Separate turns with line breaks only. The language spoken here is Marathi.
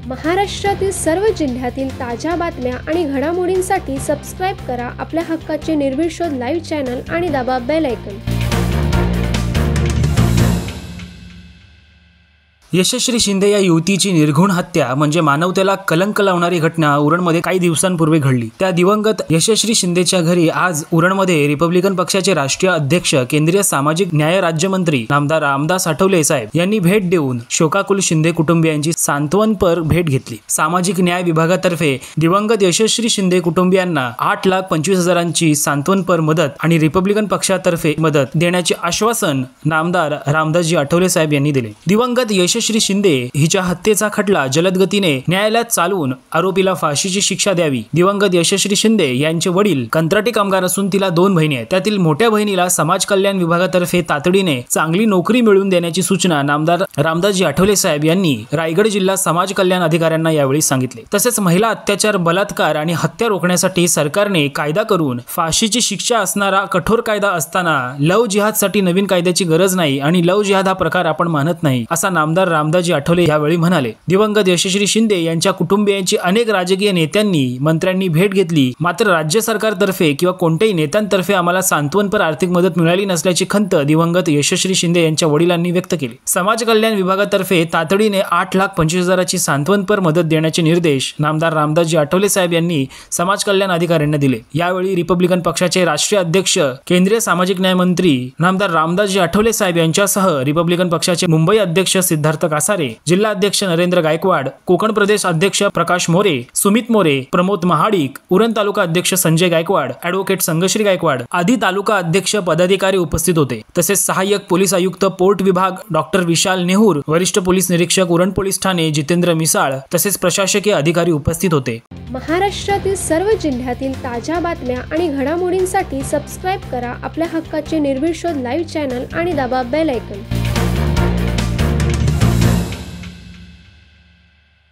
महाराष्ट्रातील सर्व जिल्ह्यातील ताज्या बातम्या आणि घडामोडींसाठी सबस्क्राईब करा आपल्या हक्काचे निर्भीड शोध लाईव्ह चॅनल आणि दाबा बेल आयकॉन।
यशश्री शिंदे या युवतीची निर्घृण हत्या म्हणजे मानवतेला कलंक लावणारी घटना उरणमध्ये काही दिवसांपूर्वी घडली। त्या दिवंगत यशश्री शिंदेच्या घरी आज उरणमध्ये रिपब्लिकन पक्षाचे राष्ट्रीय अध्यक्ष केंद्रीय सामाजिक न्याय राज्यमंत्री नामदार रामदास आठवले साहेब यांनी भेट देऊन शोकाकुल शिंदे कुटुंबियांची सांत्वनपर भेट घेतली। सामाजिक न्याय विभागातर्फे दिवंगत यशश्री शिंदे कुटुंबियांना 8,25,000ची सांत्वनपर मदत आणि रिपब्लिकन पक्षातर्फे मदत देण्याचे आश्वासन नामदार रामदासजी आठवले साहेब यांनी दिले। दिवंगत यशश्री शिंदे हिच्या हत्येचा खटला जलद गतीने न्यायालयात चालवून आरोपीला फाशीची शिक्षा द्यावी। दिवंगत यशश्री शिंदे यांचे वडील कंत्राटी कामगार असून तिला 2 बहिणी आहेत। त्यातील मोठ्या बहिणीला समाज कल्याण विभागातर्फे तातडीने चांगली नोकरी मिळवून देण्याची सूचना नामदार रामदासजी आठवले साहेब यांनी रायगड जिल्हा समाज कल्याण अधिकाऱ्यांना यावेळी सांगितले। तसेच महिला अत्याचार, बलात्कार आणि हत्या रोखण्यासाठी सरकारने कायदा करून फाशीची शिक्षा असणारा कठोर कायदा असताना लव जिहादसाठी नवीन कायद्याची गरज नाही आणि लव जिहाद हा प्रकार आपण मानत नाही असा नामदार रामदासजी आठवले यावेळी म्हणाले। दिवंगत यशश्री शिंदे यांच्या कुटुंबियांची अनेक राजकीय नेत्यांनी, मंत्र्यांनी भेट घेतली, मात्र राज्य सरकारतर्फे किंवा कोणत्याही नेत्यांतर्फे आम्हाला सांत्वनपर आर्थिक मदत मिळाली नसल्याची खंत दिवंगत यशश्री शिंदे यांच्या वडिलांनी व्यक्त केली। समाज कल्याण विभागातर्फे तातडीने 8,25,000ची सांत्वनपर मदत देण्याचे निर्देश नामदार रामदासजी आठवले साहेब यांनी समाज कल्याण अधिकाऱ्यांना दिले। यावेळी रिपब्लिकन पक्षाचे राष्ट्रीय अध्यक्ष, केंद्रीय सामाजिक न्याय मंत्री नामदार रामदासजी आठवले साहेब यांच्यासह रिपब्लिकन पक्षाचे मुंबई अध्यक्ष सिद्धार्थ कासारे, जिल्हा अध्यक्ष नरेंद्र गायकवाड, कोकण प्रदेश अध्यक्ष प्रकाश मोरे, सुमित मोरे, प्रमोद महाडिक, उरण तालुका अध्यक्ष संजय गायकवाड, ॲडव्होकेट संगश्री गायकवाड आदी तालुका अध्यक्ष पदाधिकारी उपस्थित होते। तसेच सहाय्यक पोलीस आयुक्त पोर्ट विभाग डॉक्टर विशाल नेहूर, वरिष्ठ पोलीस निरीक्षक उरण पोलीस ठाणे जितेंद्र मिसाळ तसेच प्रशासकीय अधिकारी उपस्थित होते।
महाराष्ट्रातील सर्व जिल्ह्यातील ताज्या बातम्या आणि घडामोडींसाठी सबस्क्राईब करा आपल्या हक्काचे निर्भीड शोध लाईव्ह चॅनल आणि दाबा बेल आयकॉन।